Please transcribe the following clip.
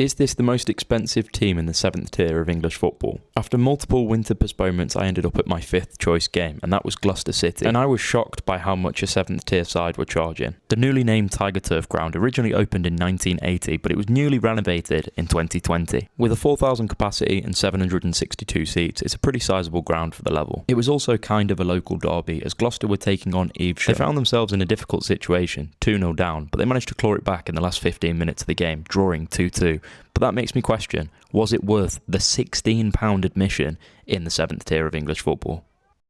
Is this the most expensive team in the 7th tier of English football? After multiple winter postponements, I ended up at my 5th choice game, and that was Gloucester City, and I was shocked by how much a 7th tier side were charging. The newly named TigerTurf ground originally opened in 1980, but it was newly renovated in 2020. With a 4,000 capacity and 762 seats, it's a pretty sizable ground for the level. It was also kind of a local derby, as Gloucester were taking on Evesham. They found themselves in a difficult situation, 2-0 down, but they managed to claw it back in the last 15 minutes of the game, drawing 2-2. But that makes me question, was it worth the £16 admission in the 7th tier of English football?